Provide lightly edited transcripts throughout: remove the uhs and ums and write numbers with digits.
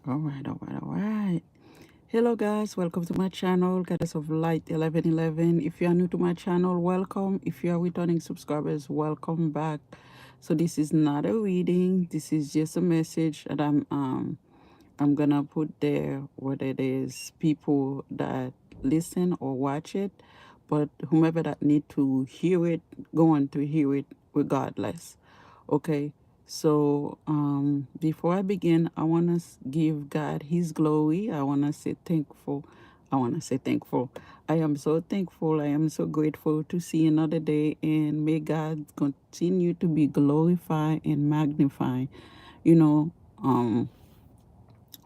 All right. Hello, guys. Welcome to my channel, Goddess of Light 1111. If you are new to my channel, welcome. If you are returning subscribers, welcome back. So this is not a reading. This is just a message that I'm gonna put there, whether it is people that listen or watch it, but whomever that need to hear it, going to hear it regardless. Okay. So before I begin, I want to give God His glory. I want to say thankful. I want to say thankful. I am so thankful. I am so grateful to see another day, and may God continue to be glorified and magnified. You know, um,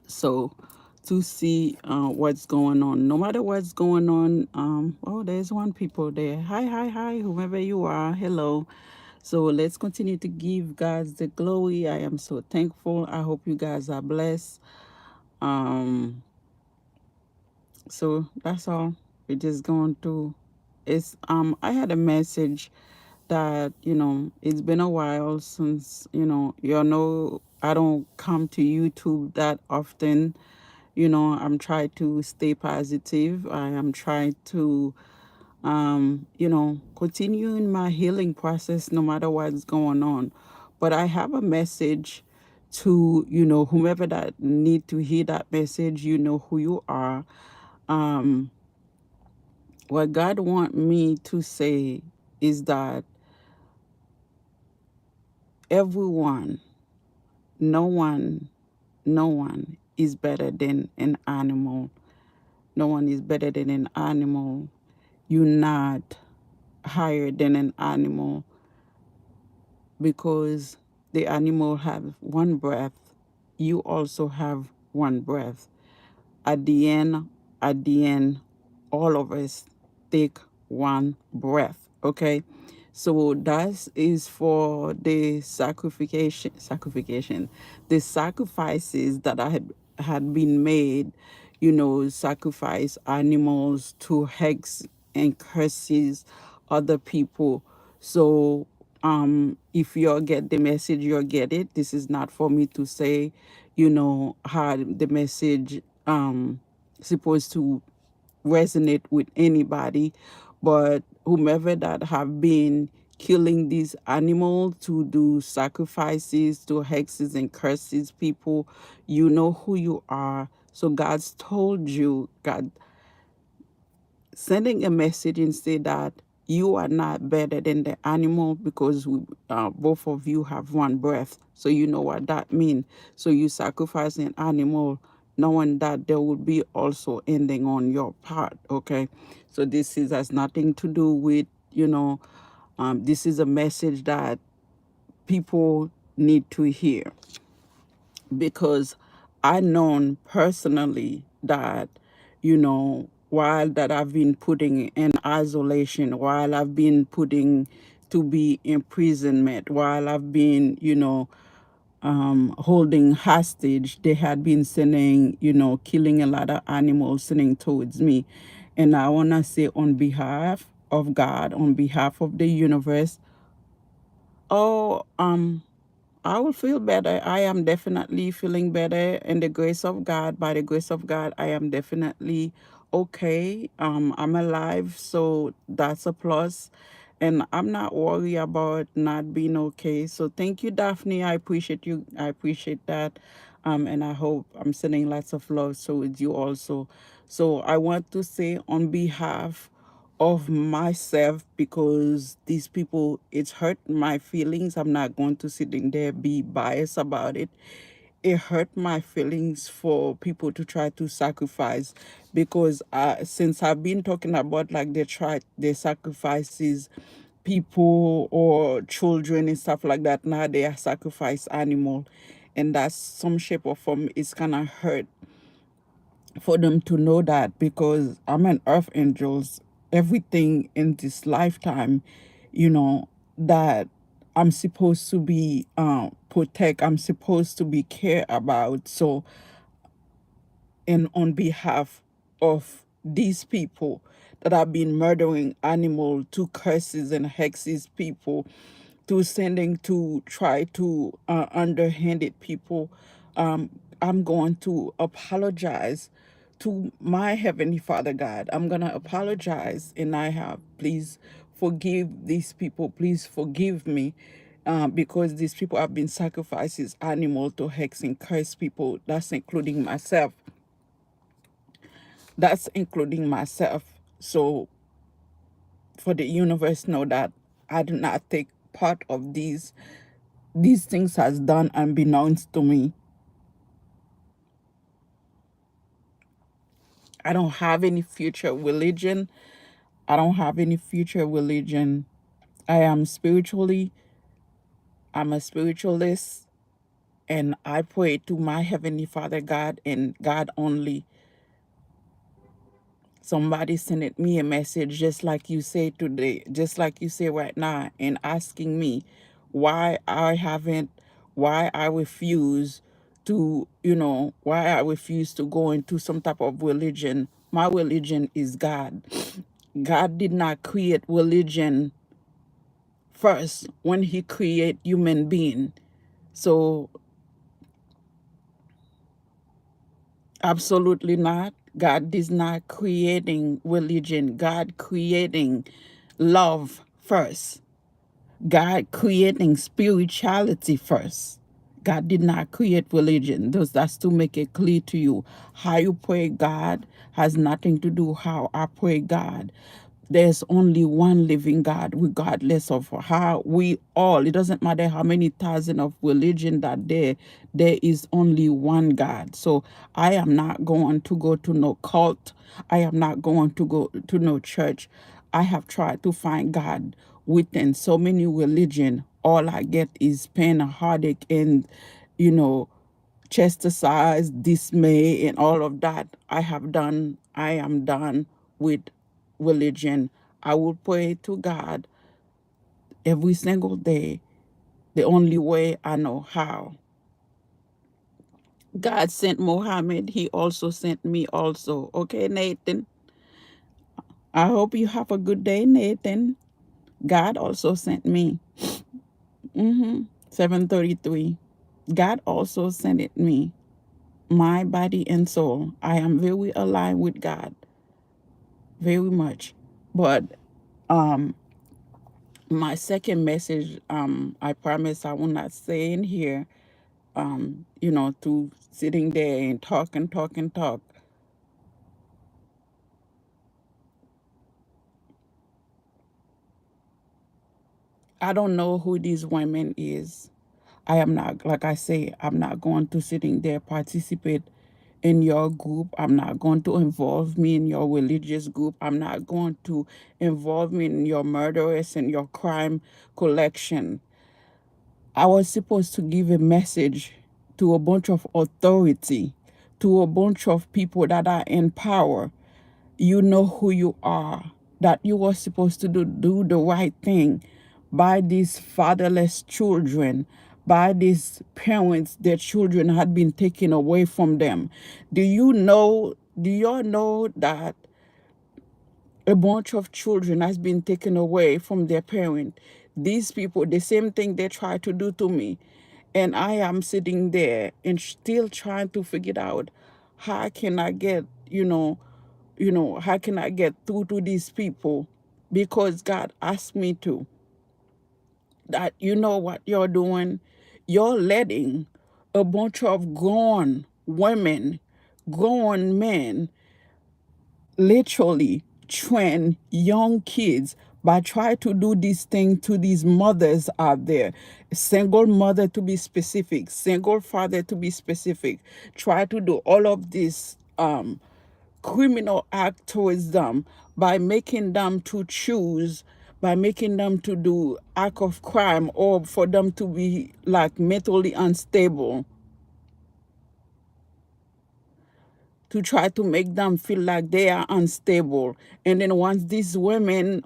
so to see what's going on, no matter what's going on. Oh, there's one people there. Hi, whoever you are. Hello. So let's continue to give God the glory. I am so thankful. I hope you guys are blessed. Um, so that's all. We're just going to. It's I had a message that it's been a while since I don't come to YouTube that often. I'm trying to stay positive. I am trying to continuing my healing process no matter what's going on. But I have a message to, whomever that need to hear that message, you know who you are. Um, what God want me to say is that everyone, no one, no one is better than an animal. No one is better than an animal. You're not higher than an animal because the animal have one breath. You also have one breath. At the end, at the end, all of us take one breath. Okay, so that is for the sacrification, the sacrifices that had been made. Sacrifice animals to hex and curses other people. So if you get the message, you get it. This is not for me to say, how the message supposed to resonate with anybody, but whomever that have been killing these animals to do sacrifices to hexes and curses people, you know who you are. So God's told you, God sending a message and say that you are not better than the animal because both of you have one breath. So you know what that means. So you sacrifice an animal knowing that there will be also ending on your part. Okay. So this is has nothing to do with, this is a message that people need to hear, because I known personally that, while that I've been putting in isolation, while I've been putting to be imprisonment, while I've been, holding hostage, they had been sending, killing a lot of animals sending towards me. And I want to say on behalf of God, on behalf of the universe, oh, I will feel better. I am definitely feeling better in the grace of God. By the grace of God, I am definitely okay. I'm alive, so that's a plus. And I'm not worried about not being okay. So thank you, Daphne. I appreciate you. I appreciate that. And I hope I'm sending lots of love so with you also. So I want to say on behalf of myself, because these people, it's hurt my feelings. I'm not going to sit in there be biased about it. It hurt my feelings for people to try to sacrifice, because since I've been talking about like they sacrifices people or children and stuff like that, now they are sacrifice animal, and that's some shape or form it's kind of hurt for them to know that, because I'm an earth angels, everything in this lifetime, that I'm supposed to be protect, I'm supposed to be care about. So, and on behalf of these people that have been murdering animal to curses and hexes people, to sending to try to underhanded people, I'm going to apologize to my Heavenly Father God. I'm going to apologize, and I have, please forgive these people. Please forgive me, because these people have been sacrificed as animal to hex and curse people. That's including myself. That's including myself. So for the universe know that I do not take part of these things has done unbeknownst to me. I don't have any future religion. I don't have any future religion. I am spiritually, I'm a spiritualist, and I pray to my Heavenly Father God and God only. Somebody sent me a message just like you say today, just like you say right now, and asking me why I haven't, why I refuse to, why I refuse to go into some type of religion. My religion is God. God did not create religion first when he create human being. So absolutely not. God is not creating religion. God creating love first. God creating spirituality first. God did not create religion. That's to make it clear to you. How you pray God has nothing to do how I pray God. There's only one living God, regardless of how we all, it doesn't matter how many thousand of religion that there is only one God. So I am not going to go to no cult. I am not going to go to no church. I have tried to find God within so many religion. All I get is pain and heartache and, you know, chastised, dismay, and all of that. I am done with religion. I will pray to God every single day, the only way I know how. God sent Mohammed, he also sent me also. Okay, Nathan. I hope you have a good day, Nathan. God also sent me. 7:33. God also sent it me. My body and soul. I am very aligned with God. Very much. But um my second message, I promise I will not say in here, to sitting there and talk and talk and talk. I don't know who these women is. I am not, like I say, I'm not going to sitting there participate in your group. I'm not going to involve me in your religious group. I'm not going to involve me in your murderers and your crime collection. I was supposed to give a message to a bunch of authority, to a bunch of people that are in power. You know who you are, that you were supposed to do the right thing by these fatherless children, by these parents, their children had been taken away from them. Do y'all know that a bunch of children has been taken away from their parent? These people, the same thing they try to do to me. And I am sitting there and still trying to figure out how can I get, how can I get through to these people? Because God asked me to. That you know what you're doing? You're letting a bunch of grown women, grown men literally train young kids by trying to do this thing to these mothers out there. Single mother to be specific, single father to be specific. Try to do all of this criminal act towards them by making them to choose, by making them to do act of crime, or for them to be like mentally unstable, to try to make them feel like they are unstable. And then when these women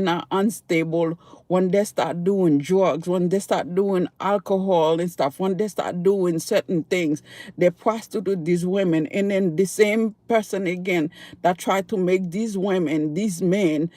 are unstable, when they start doing drugs, when they start doing alcohol and stuff, when they start doing certain things, they prostitute these women. And then the same person again that try to make these women, these men,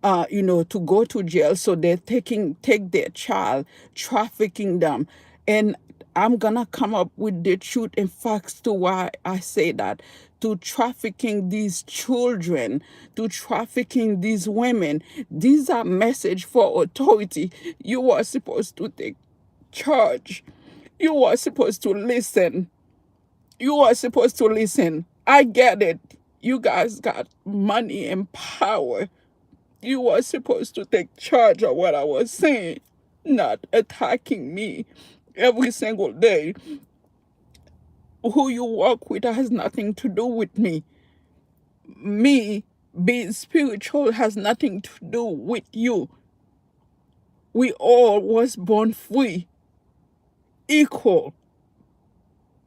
to go to jail. So they're take their child, trafficking them. And I'm gonna come up with the truth and facts to why I say that. To trafficking these children, to trafficking these women. These are message for authority. You are supposed to take charge. You are supposed to listen. You are supposed to listen. I get it. You guys got money and power. You are supposed to take charge of what I was saying, not attacking me every single day. Who you work with has nothing to do with me. Me being spiritual has nothing to do with you. We all was born free, equal.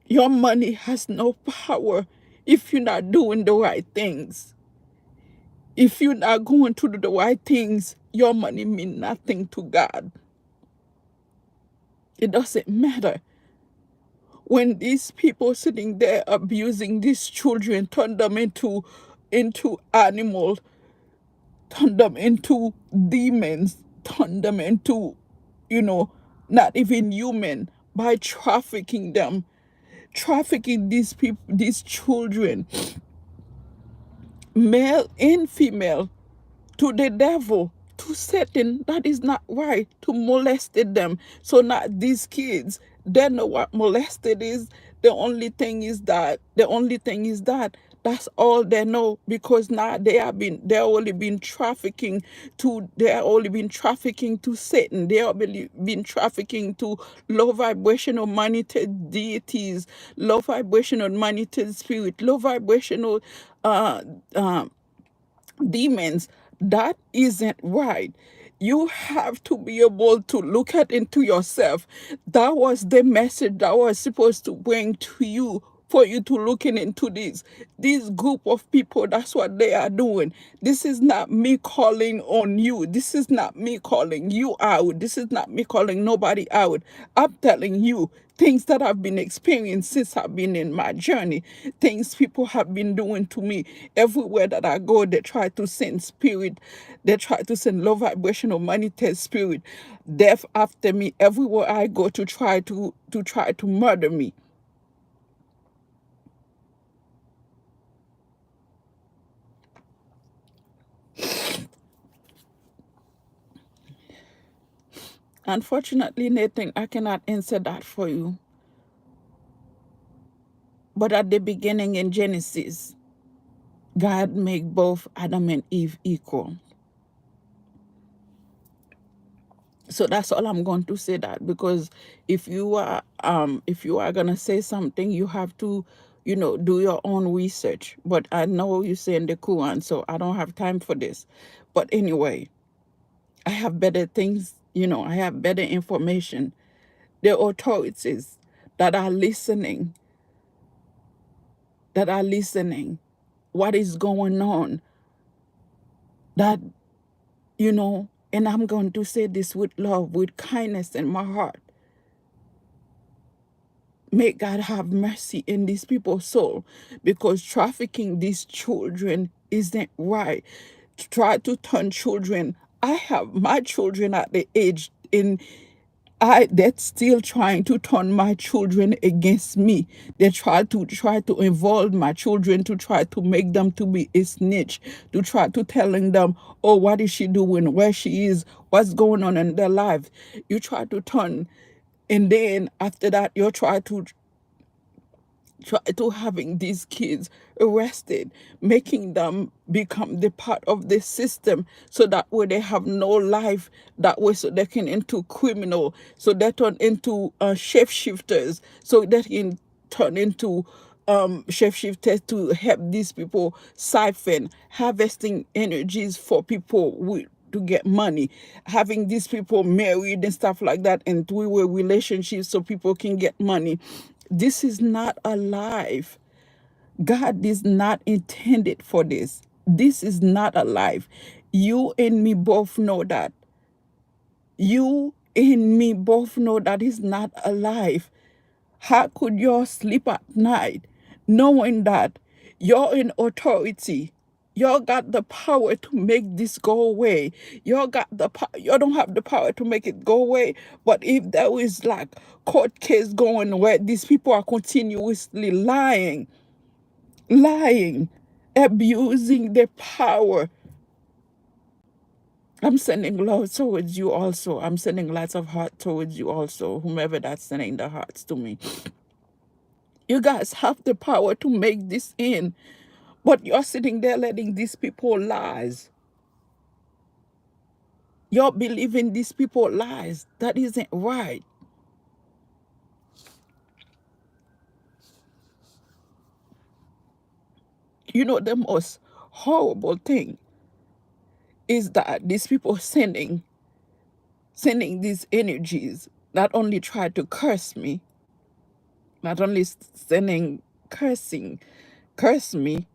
Your money has no power if you're not doing the right things. If you're not going to do the right things, your money mean nothing to God. It doesn't matter. When these people sitting there abusing these children, turn them into animals, turn them into demons, turn them into, you know, not even human, by trafficking them, trafficking these people, these children, male and female, to the devil, to Satan. That is not right, to molested them. So not these kids, they know what molested is. The only thing is that that's all they know, because now they are only been trafficking to Satan. They have been trafficking to low vibrational monitored deities, low vibrational monitored spirit, low vibrational uh demons. That isn't right. You have to be able to look at into yourself. That was the message that was supposed to bring to you, for you to looking into this group of people. That's what they are doing. This is not me calling on you. This is not me calling you out. This is not me calling nobody out. I'm telling you things that I've been experiencing since I've been in my journey, things people have been doing to me. Everywhere that I go, they try to send spirit, they try to send low vibrational money test spirit, death after me. Everywhere I go, to try to murder me. Unfortunately, Nathan, I cannot answer that for you. But at the beginning in Genesis, God made both Adam and Eve equal. So that's all I'm going to say, that because if you are gonna say something, you have to, do your own research. But I know you say in the Quran, so I don't have time for this. But anyway, I have better things, I have better information. The authorities that are listening, what is going on, that, and I'm going to say this with love, with kindness in my heart. May God have mercy in these people's soul, because trafficking these children isn't right. To try to turn children. I have my children at the age in that's still trying to turn my children against me. They try to involve my children, to try to make them to be a snitch, to try to telling them, oh, what is she doing, where she is, what's going on in their life. You try to turn, and then after that you try to having these kids arrested, making them become the part of the system, so that way they have no life, that way so they can into criminal, so they turn into shapeshifters, so they can turn into shapeshifters to help these people siphon, harvesting energies for people to get money, having these people married and stuff like that, and three-way relationships so people can get money. This is not alive. God is not intended for this. This is not alive. You and me both know that. You and me both know that is not alive. How could you sleep at night knowing that you're in authority? Y'all got the power to make this go away. Y'all got the y'all don't have the power to make it go away. But if there is like court case going where these people are continuously lying, abusing their power, I'm sending love towards you also. I'm sending lots of heart towards you also, whomever that's sending the hearts to me. You guys have the power to make this in, but you're sitting there letting these people lies. You're believing these people lies. That isn't right. You know, the most horrible thing is that these people sending these energies not only try to curse me, not only sending curse me,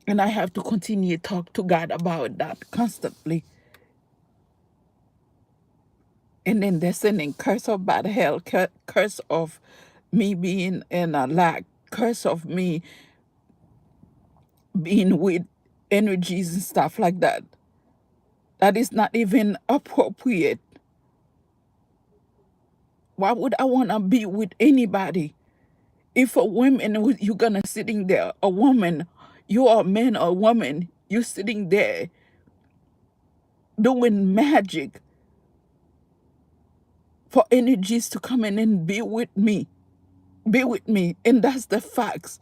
and I have to continue to talk to God about that constantly. And then they're sending curse of bad health, curse of me being in a lack, curse of me being with energies and stuff like that. That is not even appropriate. Why would I want to be with anybody? If a woman, you're gonna sitting there, a woman, you are a man or a woman, you're sitting there doing magic for energies to come in and be with me. Be with me. And that's the facts.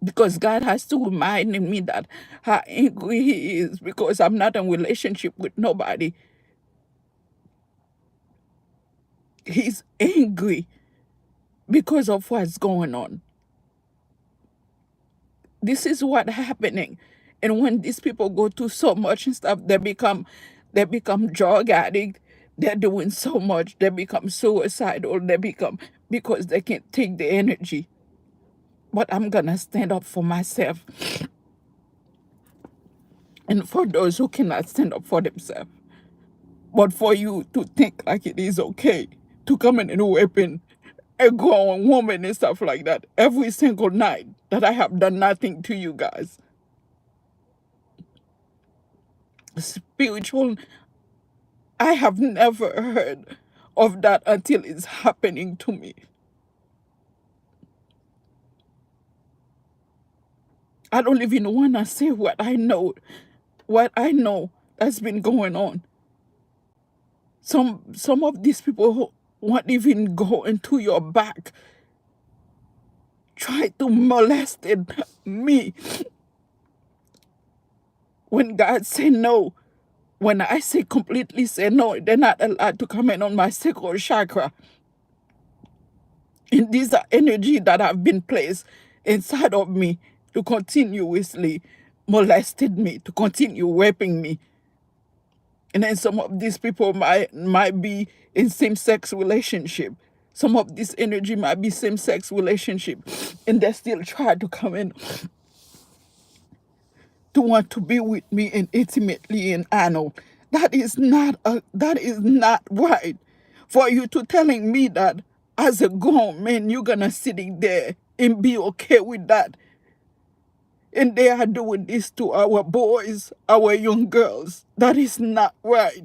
Because God has to remind me that how angry he is because I'm not in relationship with nobody. He's angry because of what's going on. This is what happening. And when these people go through so much and stuff, they become drug addict. They're doing so much. They become suicidal. They become, because they can't take the energy. But I'm gonna stand up for myself and for those who cannot stand up for themselves. But for you to think like it is okay to come in and weapon a grown woman and stuff like that every single night that I have done nothing to you guys. Spiritual, I have never heard of that until it's happening to me. I don't even want to say what I know that's been going on. Some of these people who won't even go into your back, try to molest me. When God say no, when I say completely say no, they're not allowed to come in on my sacral chakra. And these are energy that have been placed inside of me to continuously molested me, to continue raping me. And then some of these people might be in same-sex relationship. Some of this energy might be same-sex relationship, and they still try to come in to want to be with me and intimately and anal. That is not right. For you to telling me that as a grown man you're gonna sitting there and be okay with that. And they are doing this to our boys, our young girls. That is not right.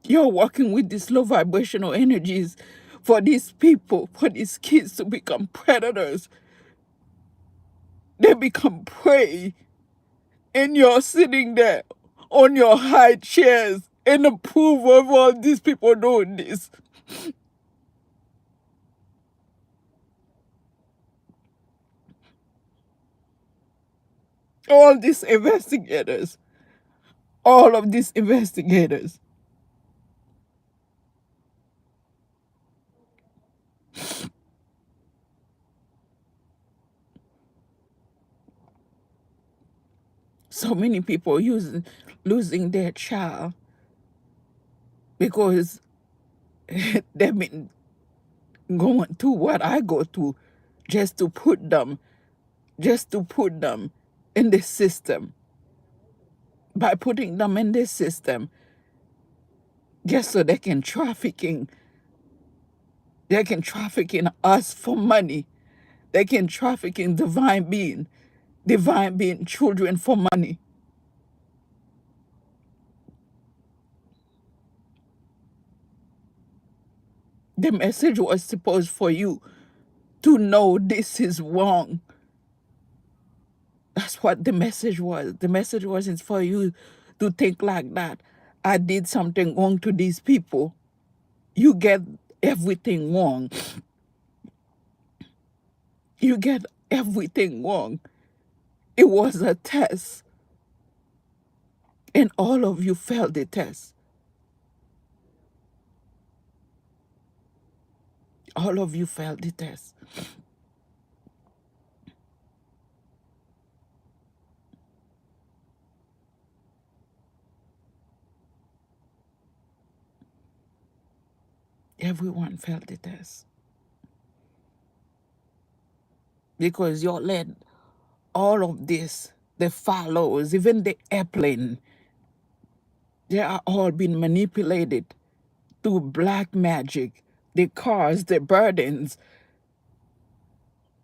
You're working with these low vibrational energies for these people, for these kids to become predators. They become prey. And you're sitting there on your high chairs and approve of all these people doing this. All these investigators, all of these investigators. So many people losing their child because they've been going through what I go through just to put them, in the system. By putting them in this system, just so they can trafficking. They can traffic in us for money. They can traffic in divine being children for money. The message was supposed for you to know this is wrong. That's what the message was. The message wasn't for you to think like that. I did something wrong to these people. You get everything wrong. You get everything wrong. It was a test, and all of you failed the test. All of you failed the test. Everyone failed the test. Because you let all of this, the follows, even the airplane, they are all being manipulated through black magic. The cars, the burdens,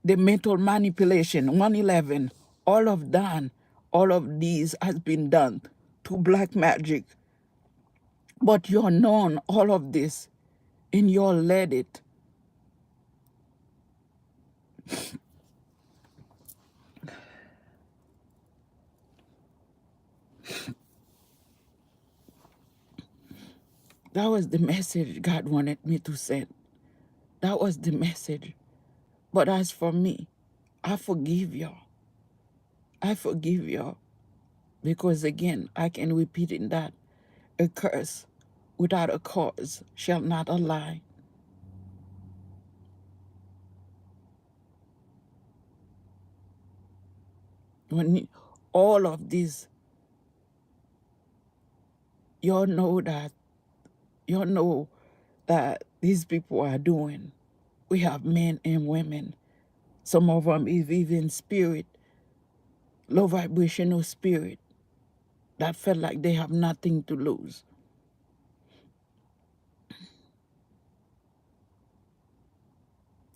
the mental manipulation, 111, all of that, all of these has been done to black magic. But you're known all of this and you're let it. That was the message God wanted me to send. That was the message. But as for me, I forgive y'all. I forgive y'all. Because again, I can repeat in that a curse without a cause shall not lie. When all of this, y'all know that, y'all know that these people are doing. We have men and women. Some of them is even spirit, low vibrational spirit, that felt like they have nothing to lose.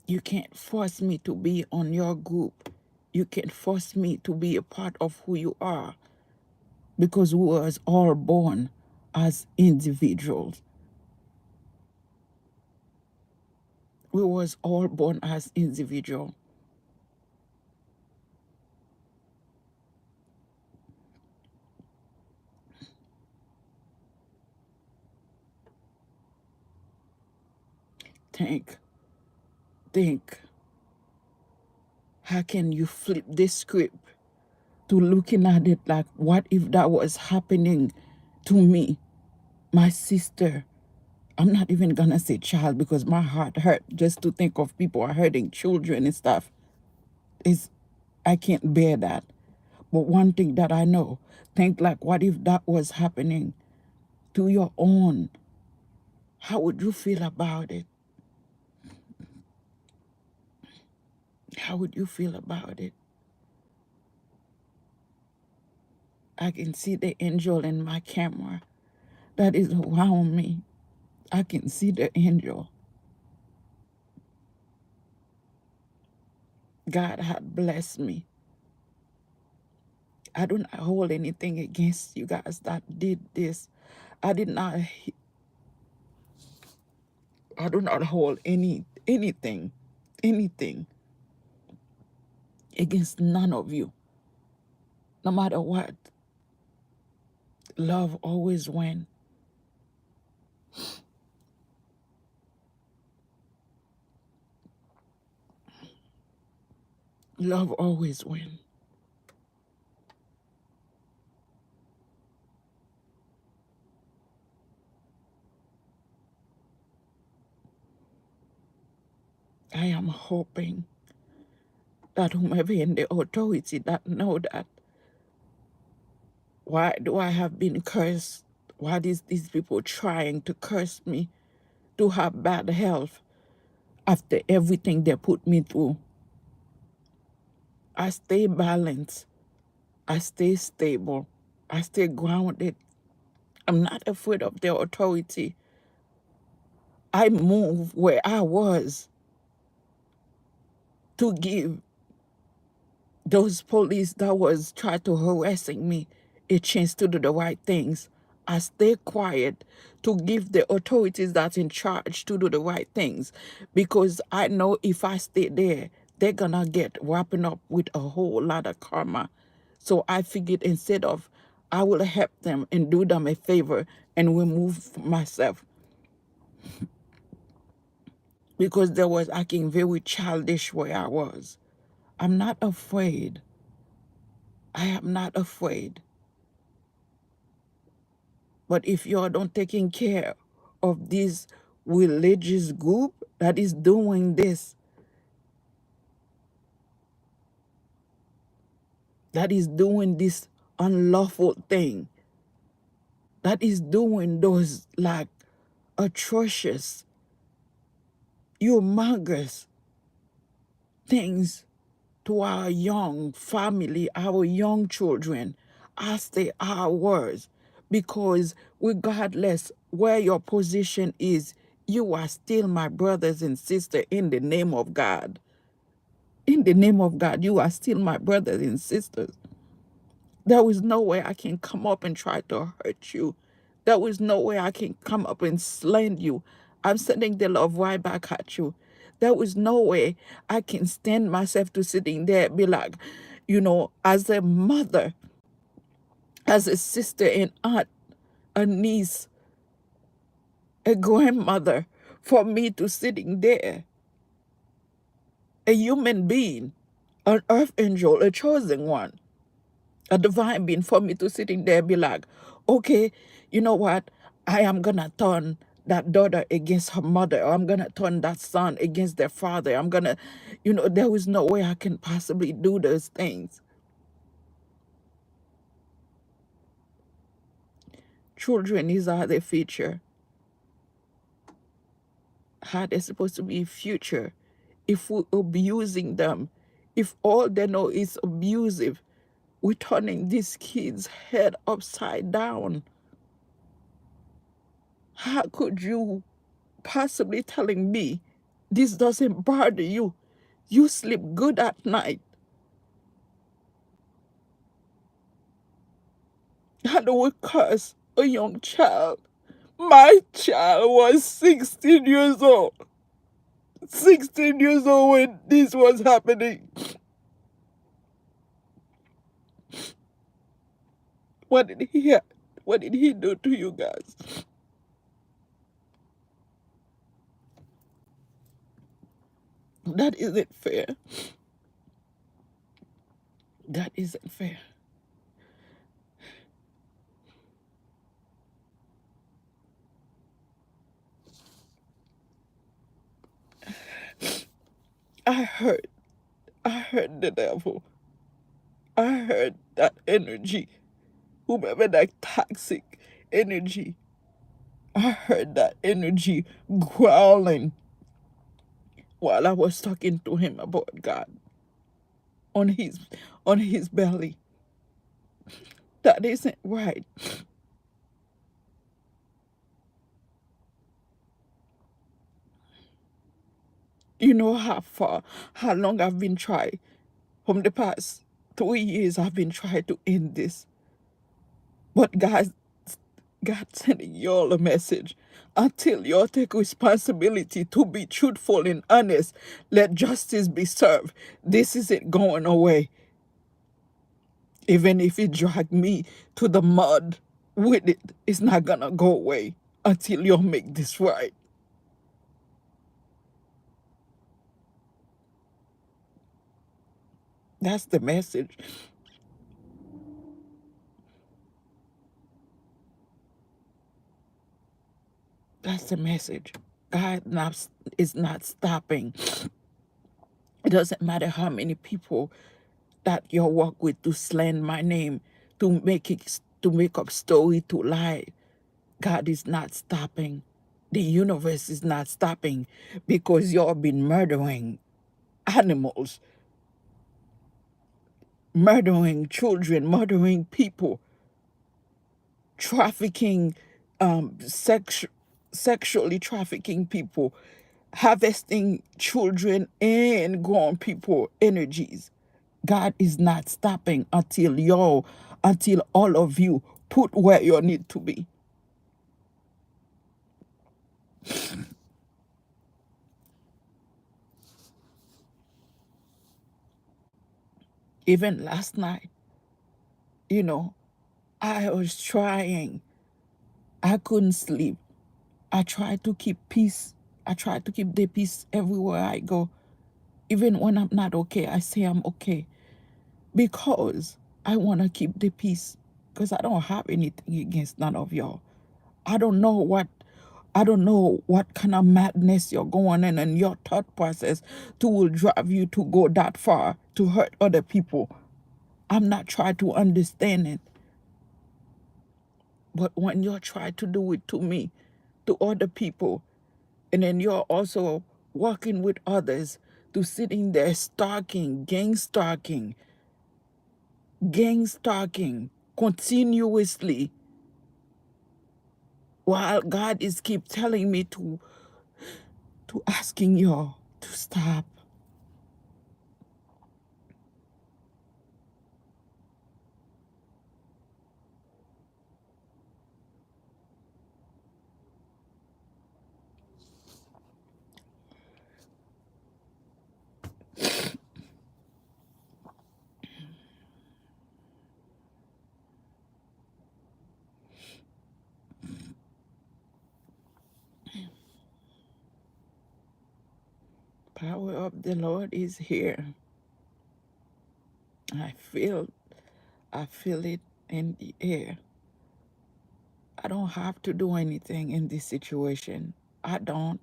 You can't force me to be on your group. You can't force me to be a part of who you are, because we was all born as individuals. We was all born as individuals. Think, think, how can you flip this script to looking at it like, what if that was happening to me, my sister? I'm not even gonna say child because my heart hurt just to think of people are hurting children and stuff. Is I can't bear that. But one thing that I know, think like, what if that was happening to your own? How would you feel about it? How would you feel about it? I can see the angel in my camera that is around me. I can see the angel. God had blessed me. I do not hold anything against you guys that did this. I did not. I do not hold anything against none of you. No matter what, love always wins. Love always wins. I am hoping that whomever in the authority that know that, why do I have been cursed? Why is these people trying to curse me to have bad health after everything they put me through? I stay balanced. I stay stable. I stay grounded. I'm not afraid of their authority. I moved where I was to give those police that was trying to harassing me a chance to do the right things. I stay quiet to give the authorities that's in charge to do the right things, because I know if I stay there, they're gonna get wrapping up with a whole lot of karma. So I figured instead of, I will help them and do them a favor and remove myself, because they was acting very childish where I was. I'm not afraid. I am not afraid. But if you're not taking care of this religious group that is doing this, that is doing this unlawful thing, that is doing those like atrocious, humongous things to our young family, our young children, as they are ours. Because regardless where your position is, you are still my brothers and sisters in the name of God. In the name of God, you are still my brothers and sisters. There is no way I can come up and try to hurt you. There is no way I can come up and slang you. I'm sending the love right back at you. There is no way I can stand myself to sitting there and be like, as a mother, as a sister, an aunt, a niece, a grandmother, for me to sitting there, a human being, an earth angel, a chosen one, a divine being, for me to sitting there and be like, okay, you know what? I am gonna turn that daughter against her mother, or I'm gonna turn that son against their father. I'm gonna, there is no way I can possibly do those things. Children is how their future. How they're supposed to be future. If we're abusing them, if all they know is abusive, we're turning these kids' head upside down. How could you possibly telling me this doesn't bother you? You sleep good at night. How do we curse a young child? My child was 16 years old. 16 years old when this was happening. What did he do to you guys? That isn't fair. That isn't fair. I heard the devil. I heard that energy. Whomever that toxic energy. I heard that energy growling while I was talking to him about God on his belly. That isn't right. You know how long I've been trying. From the past 3 years, I've been trying to end this. But God sending y'all a message. Until y'all take responsibility to be truthful and honest, let justice be served. This isn't going away. Even if it drag me to the mud with it, it's not gonna go away until you make this right. That's the message. That's the message. God is not stopping. It doesn't matter how many people that you work with to slang my name, to make up story, to lie. God is not stopping. The universe is not stopping, because you've been murdering animals, murdering children, murdering people, trafficking, sexually trafficking people, harvesting children and grown people energies. God is not stopping until all of you put where you need to be. Even last night, you know, I was trying. I couldn't sleep. I tried to keep peace. I tried to keep the peace everywhere I go. Even when I'm not okay, I say I'm okay because I want to keep the peace because I don't have anything against none of y'all. I don't know what I don't know what kind of madness you're going in and your thought process to will drive you to go that far to hurt other people. I'm not trying to understand it. But when you try to do it to me, to other people, and then you're also working with others to sitting there stalking, gang stalking continuously, while God is keep telling me to asking y'all to stop. Power of the Lord is here. I feel I feel it in the air. I don't have to do anything in this situation. I don't.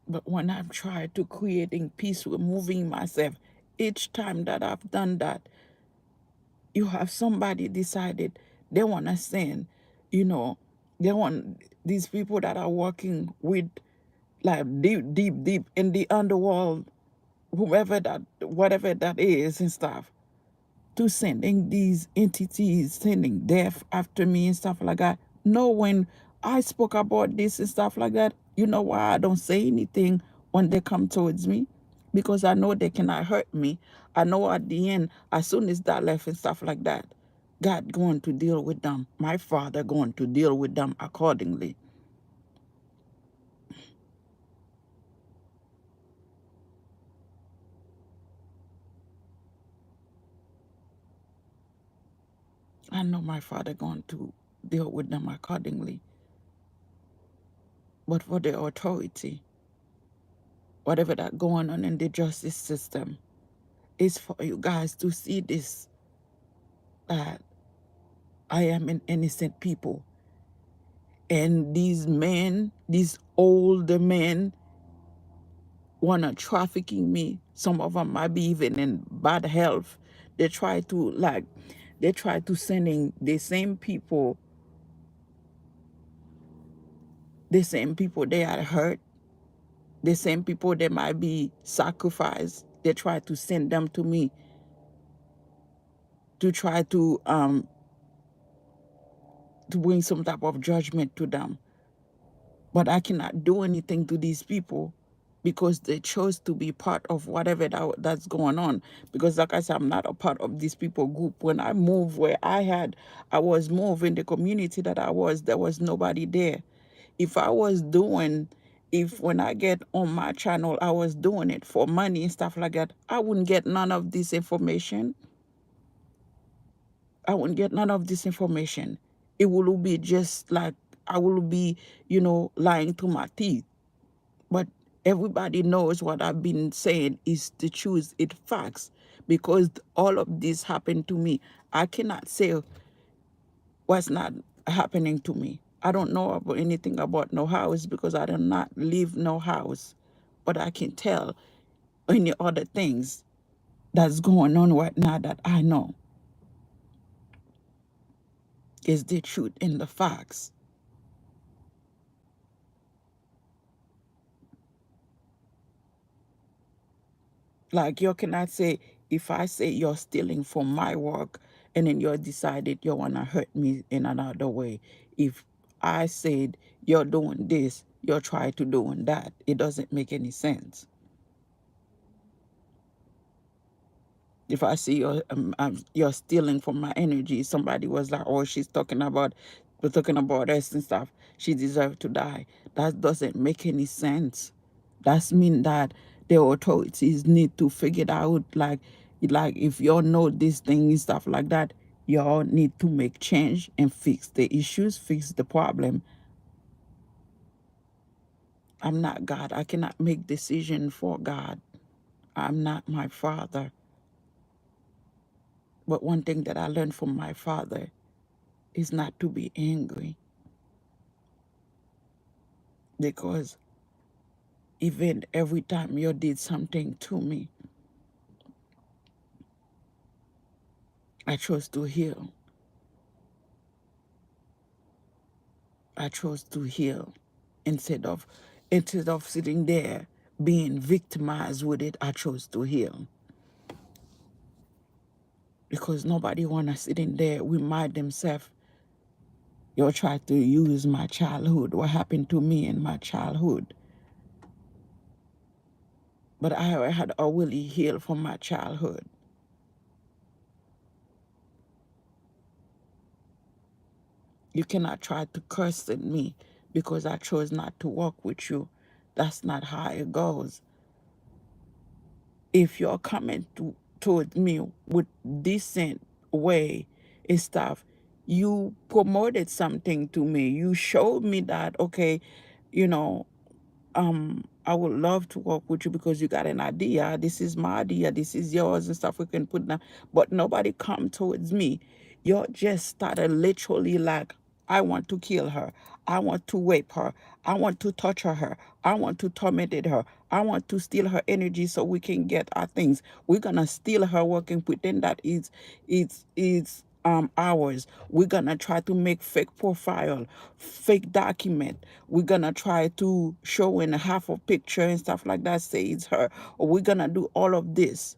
But when I've tried to creating peace, removing myself, each time that I've done that, you have somebody decided they want to send, you know, they want these people that are working with like deep in the underworld, whoever that, whatever that is and stuff, to sending these entities, sending death after me and stuff like that. No, when I spoke about this and stuff like that, you know why I don't say anything when they come towards me? Because I know they cannot hurt me. I know at the end, as soon as that left and stuff like that, God going to deal with them. My Father going to deal with them accordingly. I know my Father going to deal with them accordingly. But for the authority, whatever that going on in the justice system, is for you guys to see this, that I am an innocent people. And these men, these older men, wanna trafficking me. Some of them might be even in bad health. They try to like, they try to sending the same people they are hurt, the same people they might be sacrificed. They try to send them to me to try to bring some type of judgment to them. But I cannot do anything to these people because they chose to be part of whatever that's going on. Because like I said, I'm not a part of this people group. When I moved where I was moved in the community that I was, there was nobody there. If I was doing, if when I get on my channel, I was doing it for money and stuff like that, I wouldn't get none of this information. I wouldn't get none of this information. It will be just like I will be, lying to my teeth. But everybody knows what I've been saying is the truth, it's facts. Because all of this happened to me. I cannot say what's not happening to me. I don't know about anything about no house because I do not live no house. But I can tell any other things that's going on right now that I know is the truth and the facts. Like you cannot say If I say you're stealing from my work and then you decided you want to hurt me in another way, if I said you're doing this, you're trying to doing that, it doesn't make any sense. If I see you're stealing from my energy, somebody was like, oh, we're talking about us and stuff, she deserved to die. That doesn't make any sense. That's mean that the authorities need to figure it out. Like if y'all know this thing and stuff like that, y'all need to make change and fix the issues, fix the problem. I'm not God. I cannot make decision for God. I'm not my father. But one thing that I learned from my father is not to be angry, because even every time you did something to me, I chose to heal. I chose to heal instead of sitting there being victimized with it. I chose to heal, because nobody wanna sit in there remind themselves, you try to use my childhood, what happened to me in my childhood. But I had already healed from my childhood. You cannot try to curse at me because I chose not to walk with you. That's not how it goes. If you're coming towards me with decent way and stuff, you promoted something to me. You showed me that, okay, you know, I would love to work with you because you got an idea. This is my idea. This is yours and stuff. We can put down. But nobody come towards me. You just started literally like, I want to kill her. I want to rape her. I want to torture her. I want to torment her. I want to steal her energy so we can get our things. We're gonna steal her work and pretend that it's hours. We're gonna try to make fake profile, fake document. We're gonna try to show in half a picture and stuff like that, say it's her. Or we're gonna do all of this.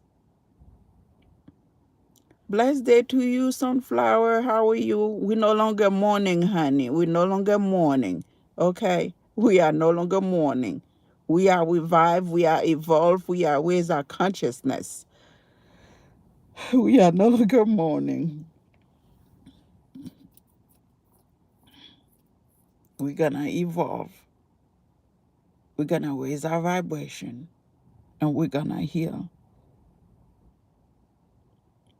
Blessed day to you, Sunflower. How are you? We're no longer mourning, honey. We're no longer mourning. Okay? We are no longer mourning. We are revived. We are evolved. We are raised our consciousness. We are no longer mourning. We're gonna evolve. We're gonna raise our vibration, and we're gonna heal.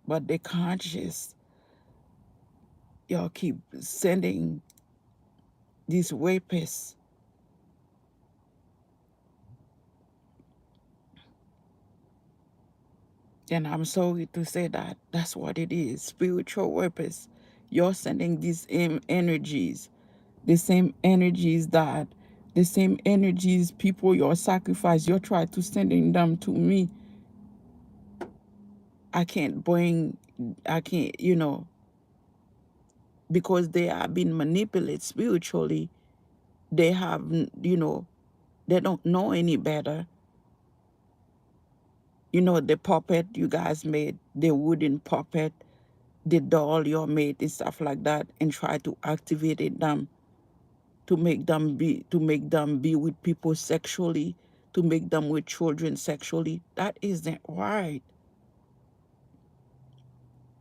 But the conscious, y'all keep sending these rapists. And I'm sorry to say that that's what it is, spiritual rapists. You're sending these energies, the same energies that, the same energies people your sacrifice, you're trying to sending them to me. I can't bring, I can't, because they are being manipulated spiritually. They have, they don't know any better. The puppet you guys made, the wooden puppet, the doll you made and stuff like that, and try to activate them to make them be with people sexually, to make them with children sexually. That isn't right.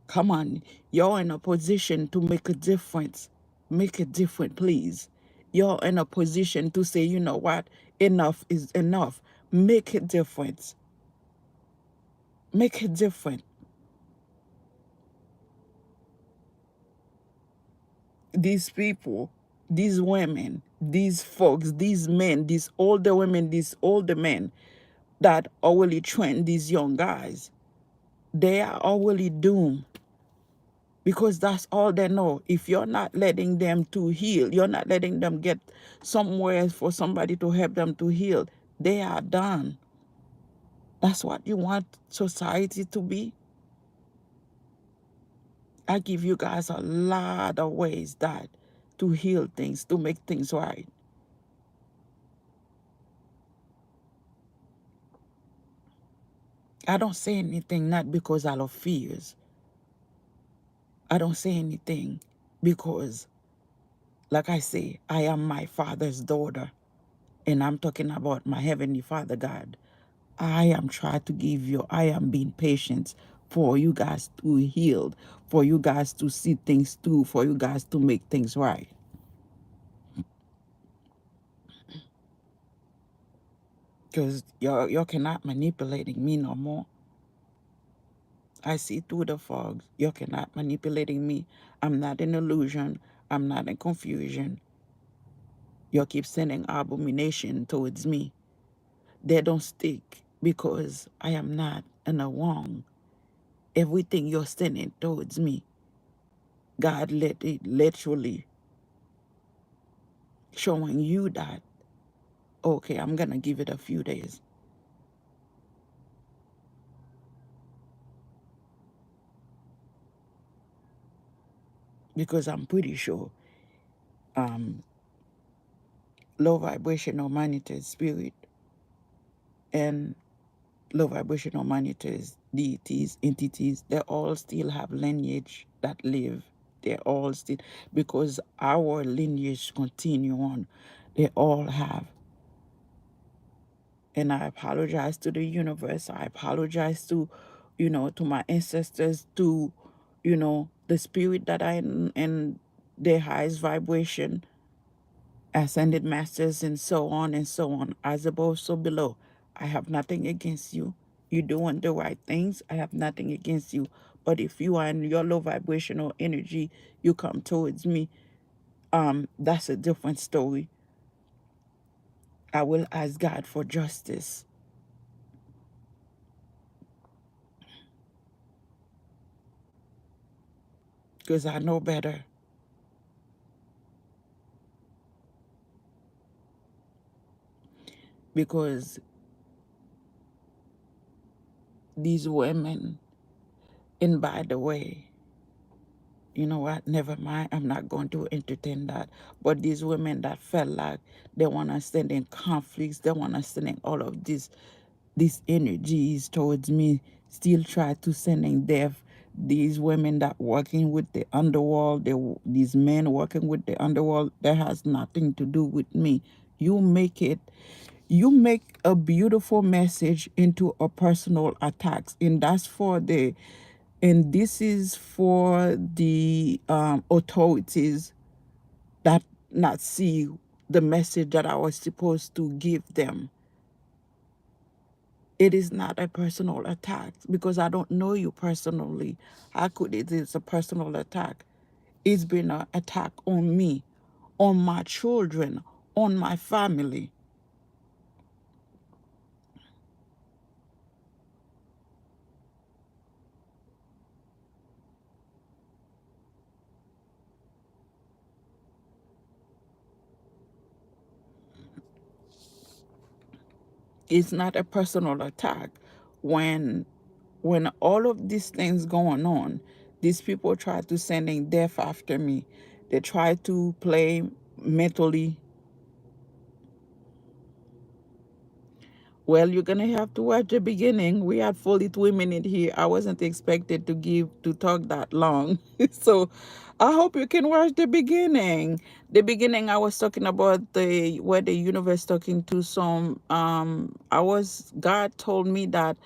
Come on, you're in a position to make a difference. Make it different, please. You're in a position to say, you know what, enough is enough. Make it different. Make it different. These people, these women, these folks, these men, these older women, these older men that already train these young guys, they are already doomed, because that's all they know. If you're not letting them to heal, you're not letting them get somewhere for somebody to help them to heal, they are done. That's what you want society to be. I give you guys a lot of ways that to heal things, to make things right. I don't say anything not because I of fears. I don't say anything because, like I say, I am my father's daughter. And I'm talking about my heavenly Father God. I am trying to give you, I am being patient for you guys to heal, for you guys to see things through, for you guys to make things right. Because you cannot manipulating me no more. I see through the fog. You cannot manipulating me. I'm not in illusion. I'm not in confusion. You keep sending abomination towards me. They don't stick because I am not in the wrong. Everything you're sending towards me, God let it literally showing you that, okay, I'm gonna give it a few days because I'm pretty sure um low vibrational monitors spirit and low vibrational monitors, deities, entities, they all still have lineage that live. They all still, because our lineage continue on. They all have. And I apologize to the universe. I apologize to, to my ancestors, to, the spirit that I in their highest vibration, ascended masters, and so on and so on, as above, so below. I have nothing against you. You're doing the right things. I have nothing against you. But if you are in your low vibrational energy, you come towards me. That's a different story. I will ask God for justice because I know better. Because these women, and by the way, you know what? Never mind. I'm not going to entertain that. But these women that felt like they want to send in conflicts, they want to send in all of these energies towards me, still try to send in death. These women that working with the underworld, these men working with the underworld, that has nothing to do with me. You make it, you make a beautiful message into a personal attacks, and that's for the and this is for the authorities that not see the message that I was supposed to give them. It is not a personal attack because I don't know you personally. How could it is a personal attack? It's been an attack on me, on my children, on my family. It's not a personal attack. When when all of these things going on, these people try to sending death after me. They try to play mentally. Well, you're gonna have to watch the beginning. We had 43 minutes here. I wasn't expected to talk that long. So I hope you can watch the beginning. The beginning I was talking about the where the universe talking to some God told me that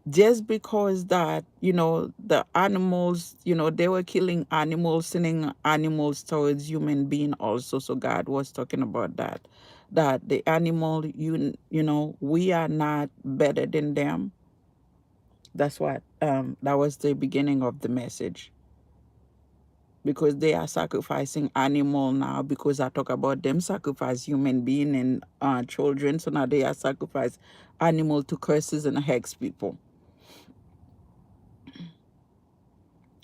just because that the animals, they were killing animals, sending animals towards human being also. So God was talking about that the animal, we are not better than them. That's what that was the beginning of the message, because they are sacrificing animal now, because I talk about them sacrifice human being and children. So now they are sacrifice animal to curses and hex people.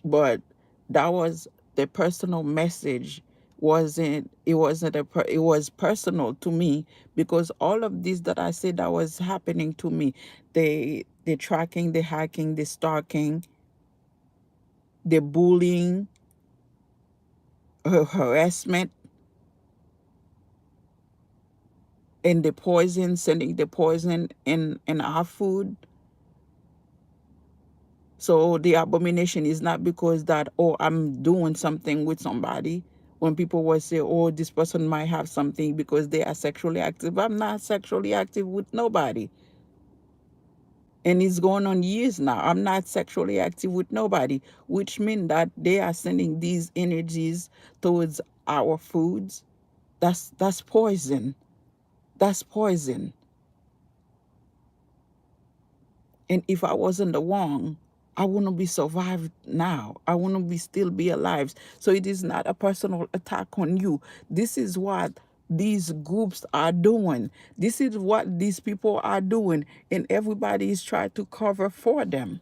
But that was the personal message. It was personal to me, because all of this that I said that was happening to me, the tracking, the hacking, the stalking, the bullying, harassment, and the poison, sending the poison in our food. So the abomination is not because that, oh, I'm doing something with somebody. When people will say, oh, this person might have something because they are sexually active, I'm not sexually active with nobody. And it's going on years now. I'm not sexually active with nobody, which means that they are sending these energies towards our foods. That's poison. That's poison. And if I wasn't the one, I wouldn't be survived now. I wouldn't be still be alive. So it is not a personal attack on you. This is what these groups are doing. This is what these people are doing. And everybody is trying to cover for them.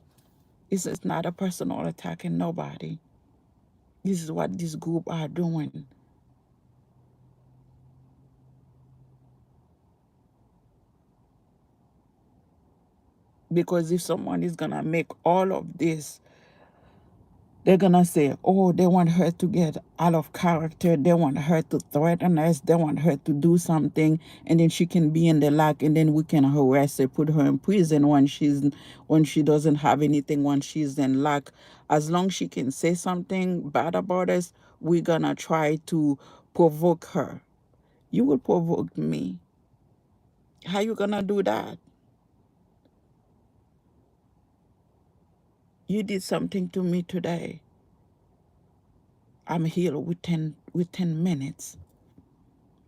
It's not a personal attack on nobody. This is what this group are doing. Because if someone is gonna make all of this, they're gonna say, oh, they want her to get out of character, they want her to threaten us, they want her to do something, and then she can be in the lack, and then we can harass her, put her in prison when she doesn't have anything, when she's in lack. As long as she can say something bad about us, we're gonna try to provoke her. You will provoke me. How you gonna do that? You did something to me today. I'm healed within minutes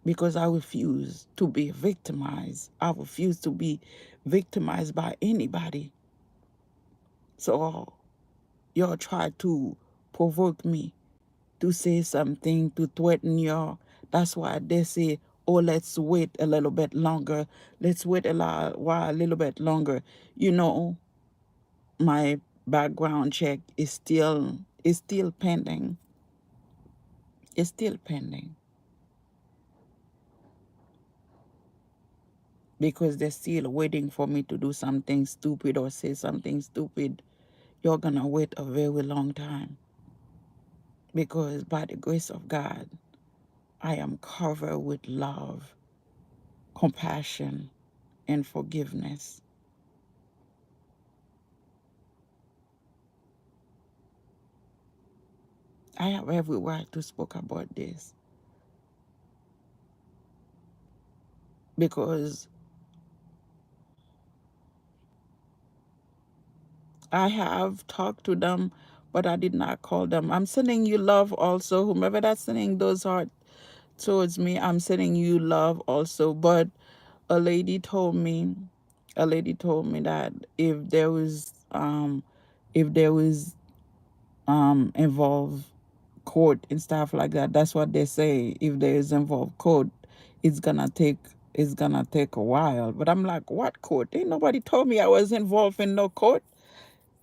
because I refuse to be victimized. I refuse to be victimized by anybody. So y'all try to provoke me to say something, to threaten y'all. That's why they say, oh, let's wait a little bit longer. Let's wait a little bit longer. You know, my background check is still pending. It's still pending because they're still waiting for me to do something stupid or say something stupid. You're gonna wait a very long time because by the grace of God, I am covered with love, compassion, and forgiveness. I have every right to speak about this because I have talked to them, but I did not call them. I'm sending you love also. Whomever that's sending those heart towards me, I'm sending you love also. But a lady told me, a lady told me that if there was involved court and stuff like that, that's what they say. If there is involved court, it's gonna take it's gonna take a while. But I'm like, what court? Ain't nobody told me I was involved in no court.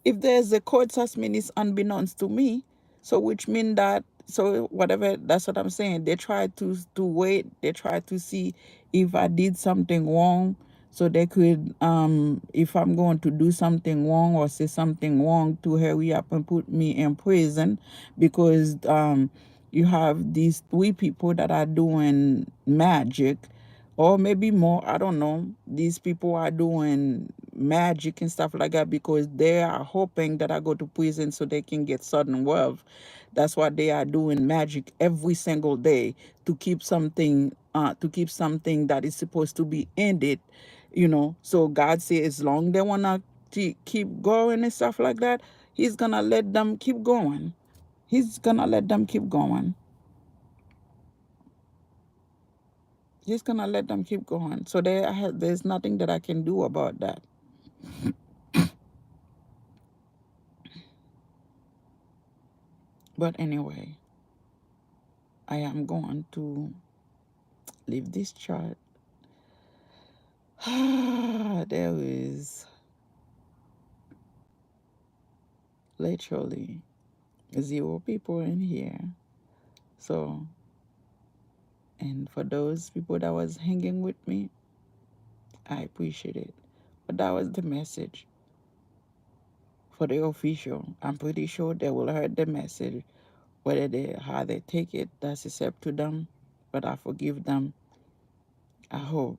If there's a court assessment, it's unbeknownst to me. So which mean that, so whatever, that's what I'm saying. They try to wait, they try to see if I did something wrong, so they could if I'm going to do something wrong or say something wrong, to hurry up and put me in prison. Because you have these three people that are doing magic, or maybe more, I don't know. These people are doing magic and stuff like that because they are hoping that I go to prison so they can get sudden wealth. That's why they are doing magic every single day to keep something that is supposed to be ended, So God says, as long they wanna keep going and stuff like that, He's gonna let them keep going. He's gonna let them keep going. He's gonna let them keep going. So there's nothing that I can do about that. But anyway, I am going to leave this chart. There is literally zero people in here. So, and for those people that was hanging with me, I appreciate it. But that was the message for the official. I'm pretty sure they will heard the message. How they take it, that's it's up to them. But I forgive them. I hope.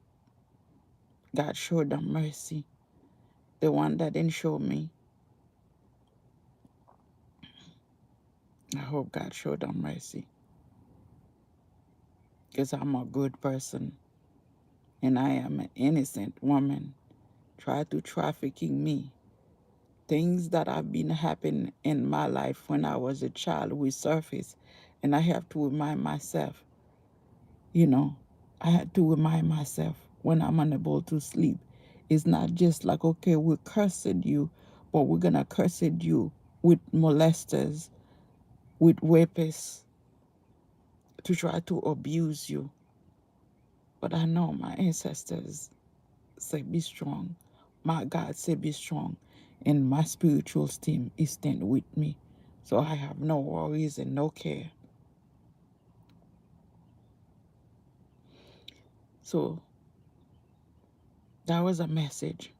God showed them mercy. The one that didn't show me, I hope God showed them mercy. Because I'm a good person and I am an innocent woman. Try to trafficking me. Things that have been happening in my life when I was a child will surface. And I have to remind myself, you know, I had to remind myself when I'm unable to sleep. It's not just like, okay, we cursed you, but we're going to curse you with molesters, with rapists to try to abuse you. But I know my ancestors say, be strong. My God said, be strong. And my spiritual team is stand with me. So I have no worries and no care. So that was a message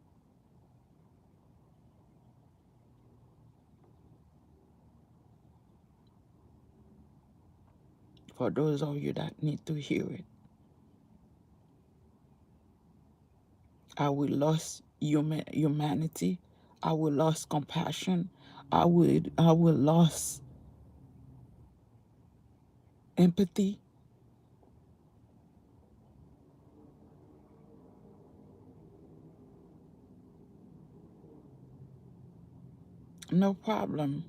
for those of you that need to hear it. I will lose humanity. I will lose compassion. I will lose empathy. No problem.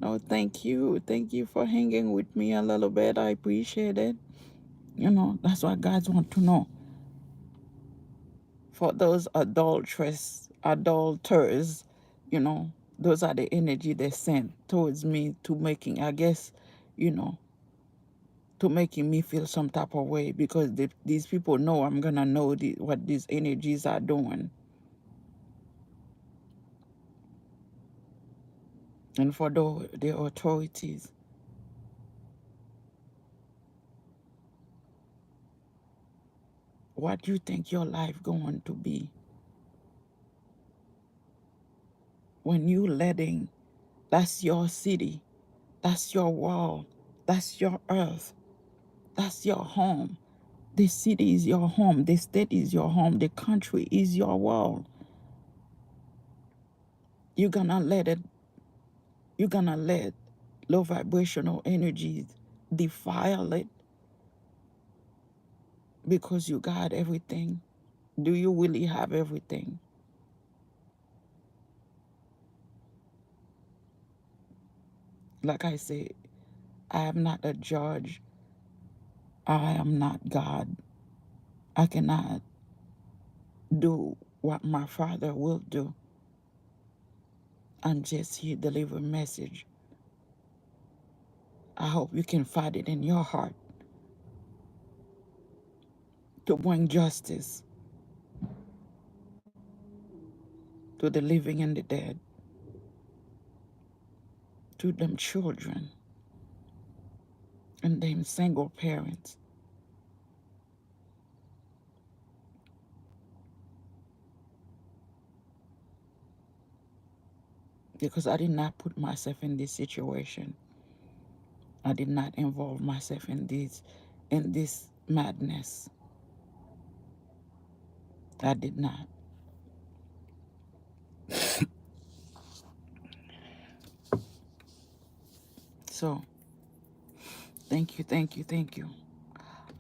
No, thank you. Thank you for hanging with me a little bit. I appreciate it. That's what God wants to know. For those adulterers, those are the energy they send towards me to making, I guess, you know, to making me feel some type of way because these people know I'm going to know what these energies are doing. And for the authorities, what do you think your life going to be when you letting, that's your city, that's your world, that's your earth, that's your home. The city is your home, the state is your home, the country is your world. You're gonna let it, you're gonna let low vibrational energies defile it because you got everything. Do you really have everything? Like I said, I am not a judge. I am not God. I cannot do what my Father will do. I'm just here to deliver a message. I hope you can find it in your heart to bring justice to the living and the dead, to them children and them single parents. Because I did not put myself in this situation. I did not involve myself in this madness. I did not. So thank you, thank you, thank you.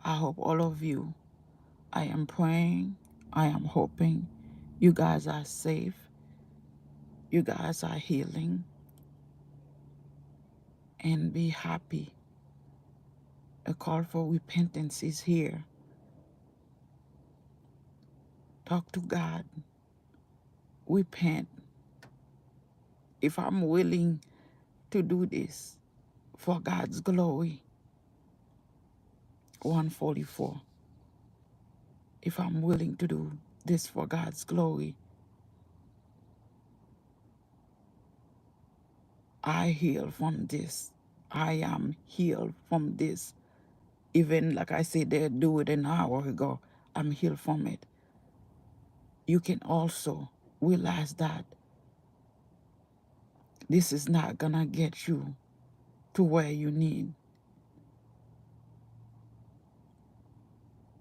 I hope all of you, I am praying, I am hoping you guys are safe, you guys are healing, and be happy. A call for repentance is here. Talk to God. Repent. If I'm willing to do this for God's glory, 144. If I'm willing to do this for God's glory, I heal from this. I am healed from this. Even like I said, they do it an hour ago. I'm healed from it. You can also realize that this is not gonna get you to where you need.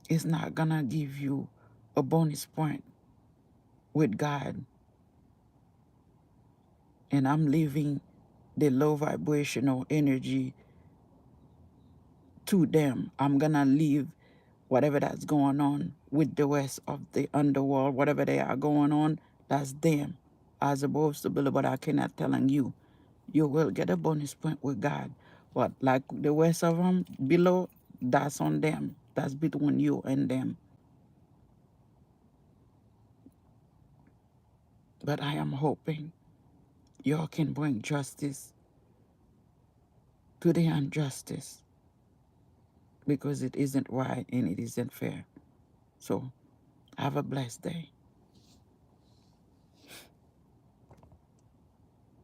It's not gonna give you a bonus point with God, and I'm leaving the low vibrational energy to them. I'm gonna leave whatever that's going on with the rest of the underworld, whatever they are going on, that's them. As opposed to Billy, but I cannot telling you. You will get a bonus point with God. But like the rest of them below, that's on them. That's between you and them. But I am hoping y'all can bring justice to the injustice, because it isn't right and it isn't fair. So have a blessed day.